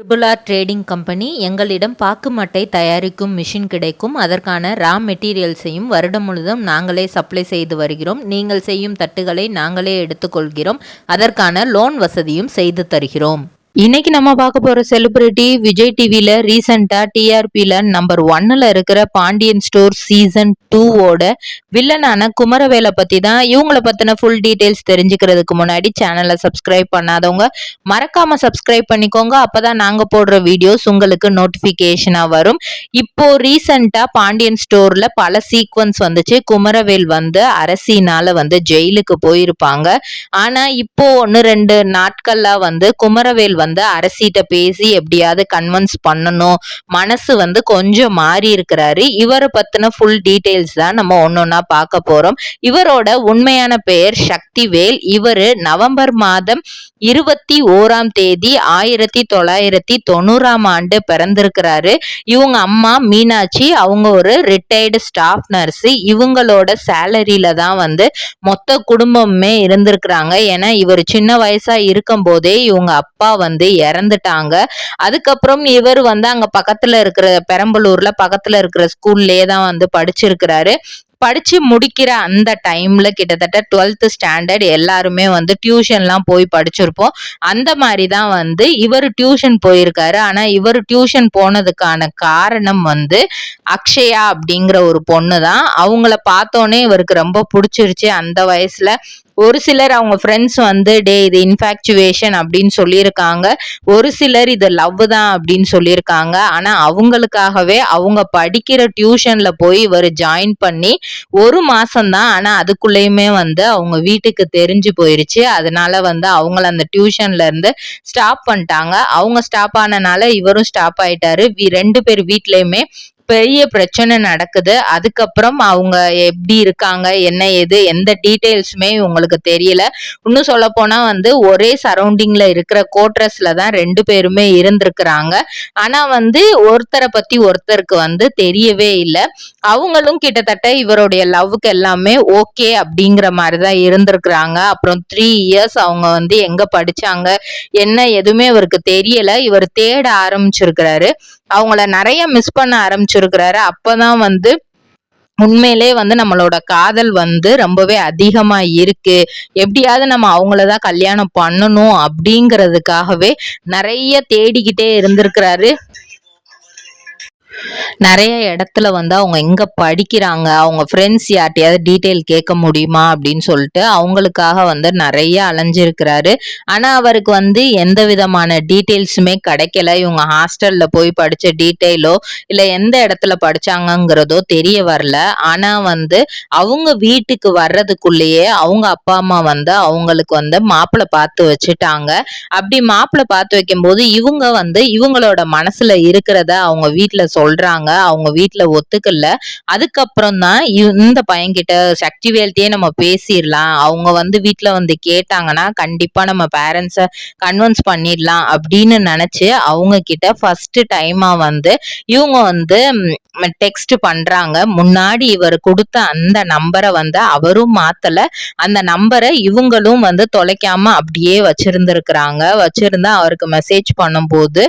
Triple trading company எங்களிடம் பாக்கு மட்டை தயாரிக்கும் மிஷின் கிடைக்கும். அதற்கான ரா மெட்டீரியல்ஸையும் வருடம் முழுதும் நாங்களே சப்ளை செய்து வருகிறோம். நீங்கள் செய்யும் தட்டுகளை நாங்களே எடுத்துக்கொள்கிறோம். அதற்கான லோன் வசதியும் செய்து தருகிறோம். இன்னைக்கு நம்ம பார்க்க போற செலிபிரிட்டி விஜய் டிவில ரீசெண்டா டிஆர்பில நம்பர் 1ல இருக்கிற பாண்டியன் ஸ்டோர் சீசன் 2ஓட வில்லனான குமரவேலை பத்தி தான். இவங்கள பத்தின ஃபுல் டீடைல்ஸ் தெரிஞ்சுக்கிறதுக்கு முன்னாடி சேனலை சப்ஸ்கிரைப் பண்ணாதவங்க மறக்காம சப்ஸ்கிரைப் பண்ணிக்கோங்க. அப்பதான் நாங்க போடுற வீடியோஸ் உங்களுக்கு நோட்டிபிகேஷனா வரும். இப்போ ரீசெண்டா பாண்டியன் ஸ்டோர்ல பல சீக்வன்ஸ் வந்துச்சு. குமரவேல் அரசினால ஜெயிலுக்கு போயிருப்பாங்க. ஆனா இப்போ 1-2 நாட்கள்ல குமரவேல் அரசிட்ட பேசி எப்படியாவது கன்வின்ஸ் பண்ணணும், மனசு கொஞ்சம் மாறி இருக்கிறாரு. இவரை பத்தின ஃபுல் டீடைல்ஸ் தான் நம்ம ஒன்னொன்னா பார்க்க போறோம். இவரோட உண்மையான பெயர் சக்திவேல். இவரு நவம்பர் மாதம் 21ஆம் தேதி 1990ஆம் ஆண்டு பிறந்திருக்கிறாரு. இவங்க அம்மா மீனாட்சி, அவங்க ஒரு ரிட்டையர்டு ஸ்டாஃப் நர்ஸ். இவங்களோட சேலரியில தான் மொத்த குடும்பமே இருந்திருக்கிறாங்க. ஏன்னா இவர் சின்ன வயசா இருக்கும் போதே இவங்க அப்பா இறந்துட்டாங்க. அதுக்கப்புறம் இவர் அங்க பக்கத்துல இருக்கிற பெரம்பலூர்ல பக்கத்துல இருக்கிற ஸ்கூல்லயே தான் படிச்சிருக்கிறாரு. படிச்சு முடிக்கிற அந்த டைம்ல கிட்டத்தட்ட 12th ஸ்டாண்டர்ட் எல்லாருமே டியூஷன்லாம் போய் படிச்சிருப்போம். அந்த மாதிரி தான் இவர் டியூஷன் போயிருக்காரு. ஆனா இவர் டியூஷன் போனதுக்கான காரணம் அக்ஷயா அப்படிங்கிற ஒரு பொண்ணு தான். அவங்கள பார்த்தோன்னே இவருக்கு ரொம்ப பிடிச்சிருச்சு. அந்த வயசுல ஒரு சிலர் அவங்க ஃப்ரெண்ட்ஸ் டே இது இன்ஃபாக்சுவேஷன் அப்படின்னு சொல்லியிருக்காங்க. ஒரு சிலர் இது லவ் தான் அப்படின்னு சொல்லியிருக்காங்க. ஆனா அவங்களுக்காகவே அவங்க படிக்கிற டியூஷன்ல போய் இவர் ஜாயின் பண்ணி 1 மாசம்தான். ஆனா அதுக்குள்ளயுமே அவங்க வீட்டுக்கு தெரிஞ்சு போயிருச்சு. அதனால அவங்கள அந்த டியூஷன்ல இருந்து ஸ்டாப் பண்ணிட்டாங்க. அவங்க ஸ்டாப் ஆனனால இவரும் ஸ்டாப் ஆயிட்டாரு. 2 பேர் வீட்லயுமே பெரிய பிரச்சனை நடக்குது. அதுக்கப்புறம் அவங்க எப்படி இருக்காங்க, என்ன ஏது, எந்த டீடைல்ஸுமே உங்களுக்கு தெரியல. இன்னும் சொல்ல போனா ஒரே சரௌண்டிங்ல இருக்கிற கோட்ரஸ்ல தான் 2 பேருமே இருந்திருக்கிறாங்க. ஆனா ஒருத்தரை பத்தி ஒருத்தருக்கு தெரியவே இல்லை. அவங்களும் கிட்டத்தட்ட இவருடைய லவ்வுக்கு எல்லாமே ஓகே அப்படிங்கிற மாதிரிதான் இருந்திருக்கிறாங்க. அப்புறம் 3 இயர்ஸ் அவங்க எங்க படிச்சாங்க என்ன எதுவுமே இவருக்கு தெரியல. இவர் தேட ஆரம்பிச்சிருக்கிறாரு. அவங்கள நிறைய மிஸ் பண்ண ஆரம்பிச்சிருக்கிறாரு. அப்பதான் உண்மையிலே நம்மளோட காதல் ரொம்பவே அதிகமா இருக்கு, எப்படியாவது நம்ம அவங்களதான் கல்யாணம் பண்ணணும் அப்படிங்கிறதுக்காகவே நிறைய தேடிக்கிட்டே இருந்திருக்கிறாரு. நிறைய இடத்துல அவங்க எங்க படிக்கிறாங்க, அவங்க ஃப்ரெண்ட்ஸ் யார்ட்டையாவது டீட்டெயில் கேட்க முடியுமா அப்படின்னு சொல்லிட்டு அவங்களுக்காக நிறைய அலைஞ்சிருக்கிறாரு. ஆனா அவருக்கு எந்த விதமான டீட்டெயில்ஸுமே கிடைக்கல. இவங்க ஹாஸ்டல்ல போய் படிச்ச டீட்டெயிலோ இல்ல எந்த இடத்துல படிச்சாங்கிறதோ தெரிய வரல. ஆனா அவங்க வீட்டுக்கு வர்றதுக்குள்ளேயே அவங்க அப்பா அம்மா அவங்களுக்கு மாப்பிள்ளை பார்த்து வச்சுட்டாங்க. அப்படி மாப்பிள்ளை பார்த்து வைக்கும் போது இவங்க இவங்களோட மனசுல இருக்கிறத அவங்க வீட்டுல சொல்றாங்க. அவங்க வீட்டுல ஒத்துக்கல. அதுக்கப்புறம் தான் இந்த பையன்கிட்ட சக்திவேல்கிட்டயே நம்ம பேசிடலாம், அவங்க வீட்டுல கேட்டாங்கன்னா கண்டிப்பா நம்ம பேரண்ட்ஸ கன்வின்ஸ் பண்ணிடலாம் அப்படின்னு நினைச்சு அவங்க கிட்ட ஃபர்ஸ்ட் டைமா இவங்க டெக்ஸ்ட் பண்றாங்க. முன்னாடி இவர் கொடுத்த அந்த நம்பரை அவரும் மாத்தல. அந்த நம்பரை இவங்களும் தொலைக்காம அப்படியே வச்சிருந்திருக்கிறாங்க. வச்சிருந்தா அவருக்கு மெசேஜ் பண்ணும்போது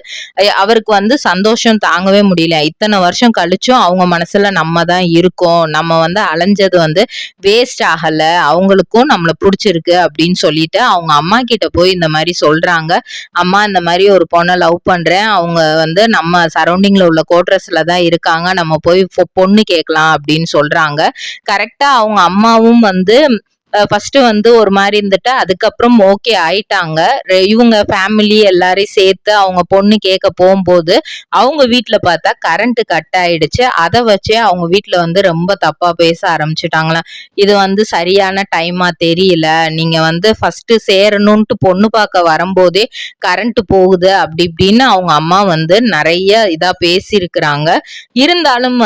அவருக்கு சந்தோஷம் தாங்கவே முடியல. இத்தனை வருஷம் கழிச்சும் அவங்க மனசுல நம்ம தான் இருக்கோம், நம்ம அலைஞ்சது வேஸ்ட் ஆகல, அவங்களுக்கும் நம்மள பிடிச்சிருக்கு அப்படின்னு சொல்லிட்டு அவங்க அம்மா கிட்ட போய் இந்த மாதிரி சொல்றாங்க. அம்மா இந்த மாதிரி ஒரு பொண்ணை லவ் பண்றேன், அவங்க நம்ம சரௌண்டிங்ல உள்ள கோட்ரஸ்ல தான் இருக்காங்க, நம்ம போய் பொண்ணு கேட்கலாம் அப்படின்னு சொல்றாங்க. கரெக்டா அவங்க அம்மாவும் ஃபர்ஸ்ட் ஒரு மாதிரி இருந்துட்டு அதுக்கப்புறம் ஓகே ஆயிட்டாங்க. இவங்க ஃபேமிலி எல்லாரையும் சேர்த்து அவங்க பொண்ணு கேட்க போகும்போது அவங்க வீட்டுல பார்த்தா கரண்ட் கட் ஆயிடுச்சு. அதை வச்சே அவங்க வீட்டுல ரொம்ப தப்பா பேச ஆரம்பிச்சுட்டாங்களாம். இது சரியான டைமா தெரியல, நீங்க ஃபர்ஸ்ட் சேரணும்ட்டு பொண்ணு பார்க்க வரும்போதே கரண்ட் போகுது அப்படி இப்படின்னு அவங்க அம்மா நிறைய இதா பேசியிருக்கிறாங்க. இருந்தாலும்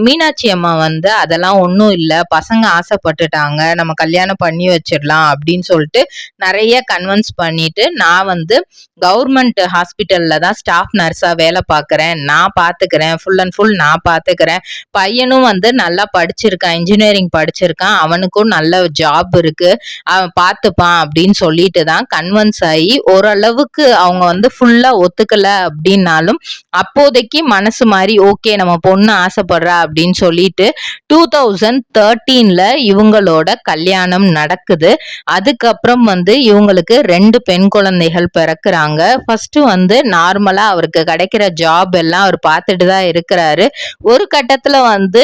மீனாட்சி அம்மா அதெல்லாம் ஒண்ணும் இல்ல, பசங்க ஆசைப்பட்டுட்டாங்க, நம்ம கல்யாணம் கல்யாணம் பண்ணி வச்சிடலாம் அப்படின்னு சொல்லிட்டு நிறைய கன்வின்ஸ் பண்ணிட்டு, நான் வந்து கவர்மெண்ட் ஹாஸ்பிட்டல்ல தான் ஸ்டாஃப் நர்ஸா வேலை பார்க்கறேன், நான் பாத்துக்கிறேன், ஃபுல் அண்ட் ஃபுல் நான் பாத்துக்கிறேன், பையனும் வந்து நல்லா படிச்சிருக்கான், இன்ஜினியரிங் படிச்சிருக்கான், அவனுக்கும் நல்ல ஜாப் இருக்கு, அவன் பாத்துப்பான் அப்படின்னு சொல்லிட்டு தான் கன்வின்ஸ் ஆகி ஓரளவுக்கு அவங்க வந்து ஃபுல்லா ஒத்துக்கல அப்படின்னாலும் அப்போதைக்கு மனசு மாதிரி ஓகே நம்ம பொண்ணு ஆசைப்படுறா அப்படின்னு சொல்லிட்டு 2013ல இவங்களோட கல்யாணம் நடக்குது. அதுக்கப்புறம் வந்து இவங்களுக்கு 2 பெண் குழந்தைகள் பிறக்குறாங்க. ஃபர்ஸ்ட் வந்து நார்மலா அவருக்கு கிடைக்கிற ஜாப் எல்லாம் அவர் பார்த்துட்டு தான் இருக்கிறாரு. ஒரு கட்டத்துல வந்து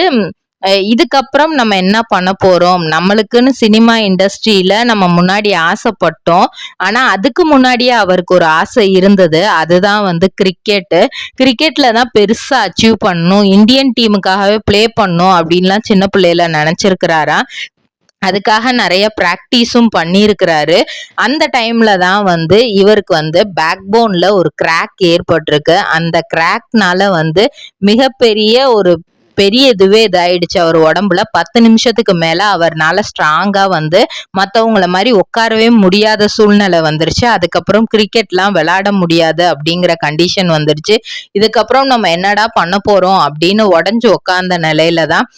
இதுக்கப்புறம் நம்ம என்ன பண்ண போறோம், நம்மளுக்குன்னு சினிமா இண்டஸ்ட்ரியில நம்ம முன்னாடி ஆசைப்பட்டோம், ஆனா அதுக்கு முன்னாடியே அவருக்கு ஒரு ஆசை இருந்தது, அதுதான் வந்து கிரிக்கெட்ல தான் பெருசா அச்சீவ் பண்ணணும், இந்தியன் டீமுக்காகவே பிளே பண்ணணும் அப்படின்லாம் சின்ன பிள்ளையில நினைச்சிருக்கிறாரா. அதுக்காக நிறைய பிராக்டிஸும் பண்ணியிருக்கிறாரு. அந்த டைம்ல தான் வந்து இவருக்கு வந்து பேக் போன்ல ஒரு கிராக் ஏற்பட்டிருக்கு. அந்த கிராக்னால வந்து மிகப்பெரிய ஒரு பெரிய இதுவே இதாயிடுச்சு அவர் உடம்புல. 10 நிமிஷத்துக்கு மேல அவர்னால ஸ்ட்ராங்கா வந்து மத்தவங்கள மாதிரி உட்காரவே முடியாத சூழ்நிலை வந்துருச்சு. அதுக்கப்புறம் கிரிக்கெட்லாம் விளையாட முடியாது அப்படிங்கிற கண்டிஷன் வந்துருச்சு. இதுக்கப்புறம் நம்ம என்னடா பண்ண போறோம் அப்படின்னு உடஞ்சு உட்கார்ந்த நிலையில தான்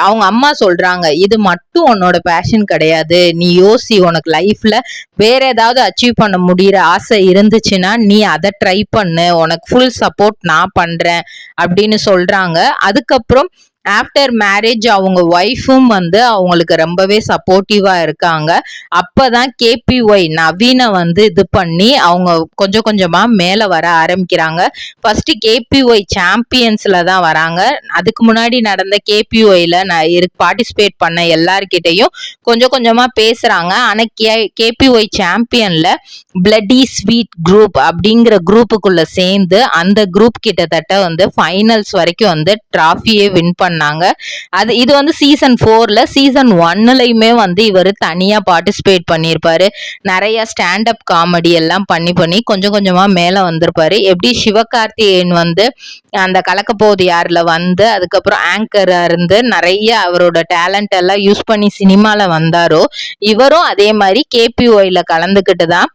அவங்க அம்மா சொல்றாங்க, இது மட்டும் உன்னோட பேஷன் கிடையாது, நீ யோசி, உனக்கு லைஃப்ல வேற ஏதாவது அச்சீவ் பண்ண முடியற ஆசை இருந்துச்சுன்னா நீ அதை ட்ரை பண்ணு, உனக்கு ஃபுல் சப்போர்ட் நான் பண்றேன் அப்படின்னு சொல்றாங்க. அதுக்கப்புறம் ஆஃப்டர் மேரேஜ் அவங்க ஒய்ஃபும் வந்து அவங்களுக்கு ரொம்பவே சப்போர்ட்டிவா இருக்காங்க. அப்பதான் கேபிஒய் நவீனை வந்து இது பண்ணி அவங்க கொஞ்சம் கொஞ்சமா மேல வர ஆரம்பிக்கிறாங்க. ஃபர்ஸ்ட் கேபிஒய் சாம்பியன்ஸ்ல தான் வராங்க. அதுக்கு முன்னாடி நடந்த கேபிஒய்ல பார்ட்டிசிபேட் பண்ண எல்லார்கிட்டையும் கொஞ்சம் கொஞ்சமா பேசுறாங்க. ஆனா கேபிஒய் சாம்பியன்ல பிளட்டி ஸ்வீட் குரூப் அப்படிங்கிற குரூப்புக்குள்ள சேர்ந்து அந்த குரூப் கிட்டத்தட்ட வந்து ஃபைனல்ஸ் வரைக்கும் வந்து டிராஃபியே வின் பண்ணாங்க. இது வந்து சீசன் 4ல, சீசன் 1லயுமே வந்து இவர் தனியா பார்ட்டிசிபேட் பண்ணியிருப்பாரு. நிறைய ஸ்டாண்டப் காமெடி எல்லாம் பண்ணி கொஞ்சம் கொஞ்சமா மேல வந்திருப்பாரு. எப்படி சிவகார்த்திகேயன் வந்து அந்த கலக்கப்போது யாருல வந்து அதுக்கப்புறம் ஆங்கரா இருந்து நிறைய அவரோட டேலண்ட் எல்லாம் யூஸ் பண்ணி சினிமால வந்தாரோ, இவரும் அதே மாதிரி கேபிஒய்ல கலந்துக்கிட்டு தான்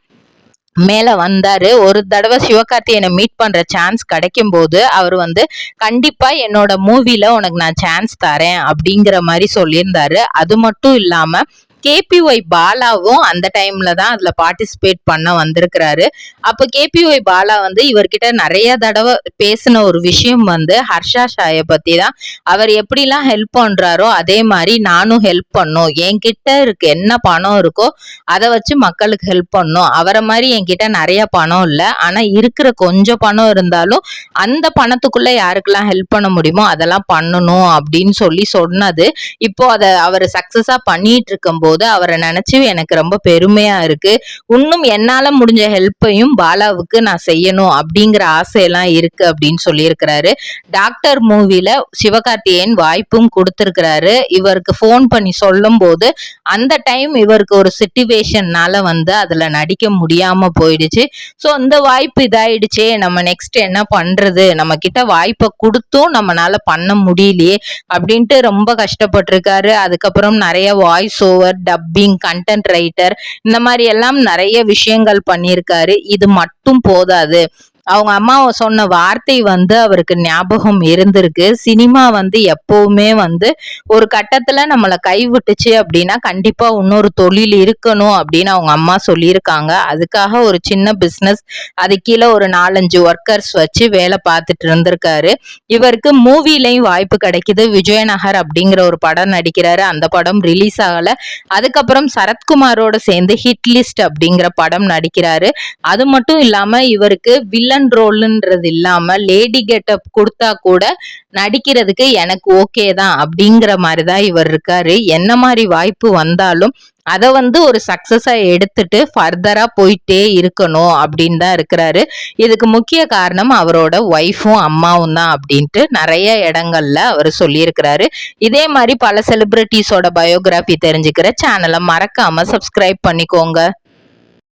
மேல வந்தாரு. ஒரு தடவை சிவகார்த்திகேயனை மீட் பண்ற சான்ஸ் கிடைக்கும் போது அவர் வந்து கண்டிப்பா என்னோட மூவில உனக்கு நான் சான்ஸ் தரேன் அப்படிங்கிற மாதிரி சொல்லியிருந்தாரு. அது மட்டும் இல்லாம கேபிஒய் பாலாவும் அந்த டைம்ல தான் அதுல பார்ட்டிசிபேட் பண்ண வந்திருக்கிறாரு. அப்ப கேபிஒய் பாலா வந்து இவர்கிட்ட நிறைய தடவை பேசின ஒரு விஷயம் வந்து ஹர்ஷா ஷாயை பத்தி தான். அவர் எப்படிலாம் ஹெல்ப் பண்றாரோ அதே மாதிரி நானும் ஹெல்ப் பண்ணும், என்கிட்ட இருக்கு என்ன பணம் இருக்கோ அதை வச்சு மக்களுக்கு ஹெல்ப் பண்ணும், அவரை மாதிரி என்கிட்ட நிறைய பணம் இல்லை, ஆனா இருக்கிற கொஞ்சம் பணம் இருந்தாலும் அந்த பணத்துக்குள்ள யாருக்கெல்லாம் ஹெல்ப் பண்ண முடியுமோ அதெல்லாம் பண்ணணும் அப்படின்னு சொல்லி சொன்னது. இப்போ அதை அவர் சக்சஸா பண்ணிட்டு இருக்கும் போது அவரை நினைச்சு எனக்கு ரொம்ப பெருமையா இருக்கு. இன்னும் என்னால முடிஞ்ச ஹெல்ப்பையும் பாலாவுக்கு நான் செய்யணும் அப்படிங்கிற ஆசையெல்லாம் இருக்கு அப்படின்னு சொல்லியிருக்கிறாரு. டாக்டர் மூவில சிவகார்த்திகேயன் வாய்ப்பும் கொடுத்திருக்கிறாரு. இவருக்கு போன் பண்ணி சொல்லும் போது அந்த டைம் இவருக்கு ஒரு சிச்சுவேஷன்னால வந்து அதுல நடிக்க முடியாம போயிடுச்சு. சோ இந்த வாய்ப்பு இதாயிடுச்சே, நம்ம நெக்ஸ்ட் என்ன பண்றது, நம்ம கிட்ட வாய்ப்பை கொடுத்தும் நம்மளால பண்ண முடியலையே அப்படின்ட்டு ரொம்ப கஷ்டப்பட்டிருக்காரு. அதுக்கப்புறம் நிறைய voice over, dubbing, content writer, இந்த மாதிரி எல்லாம் நிறைய விஷயங்கள் பண்ணியிருக்காரு. இது மட்டும் போதாது, அவங்க அம்மா சொன்ன வார்த்தை வந்து அவருக்கு ஞாபகம் இருந்திருக்கு. சினிமா வந்து எப்பவுமே வந்து ஒரு கட்டத்துல நம்மளை கைவிட்டுச்சு அப்படின்னா கண்டிப்பா இன்னொரு தொழில் இருக்கணும் அப்படின்னு அவங்க அம்மா சொல்லியிருக்காங்க. அதுக்காக ஒரு சின்ன பிசினஸ், அது கீழே ஒரு 4-5 ஒர்க்கர்ஸ் வச்சு வேலை பார்த்துட்டு இருந்திருக்காரு. இவருக்கு மூவிலையும் வாய்ப்பு கிடைக்குது. விஜயநகர் அப்படிங்கிற ஒரு படம் நடிக்கிறாரு. அந்த படம் ரிலீஸ் ஆகல. அதுக்கப்புறம் சரத்குமாரோட சேர்ந்து ஹிட் லிஸ்ட் அப்படிங்கிற படம் நடிக்கிறாரு. அது மட்டும் இல்லாம இவருக்கு வில்லன் ரோல்ன்றது இல்லாம லேடி கெட்டப் கொடுத்தா கூட நடிக்கிறதுக்கு எனக்கு ஓகே தான் அப்படிங்கிற மாதிரிதான் இவர் இருக்காரு. என்ன மாதிரி வாய்ப்பு வந்தாலும் அதை வந்து ஒரு சக்சஸா எடுத்துட்டு ஃபர்தரா போயிட்டே இருக்கணும் அப்படின்னு தான் இருக்கிறாரு. இதுக்கு முக்கிய காரணம் அவரோட ஒய்ஃபும் அம்மாவும் தான் அப்படின்ட்டு நிறைய இடங்கள்ல அவர் சொல்லியிருக்கிறாரு. இதே மாதிரி பல செலிபிரிட்டிஸோட பயோகிராஃபி தெரிஞ்சுக்கிற சேனலை மறக்காம சப்ஸ்கிரைப் பண்ணிக்கோங்க.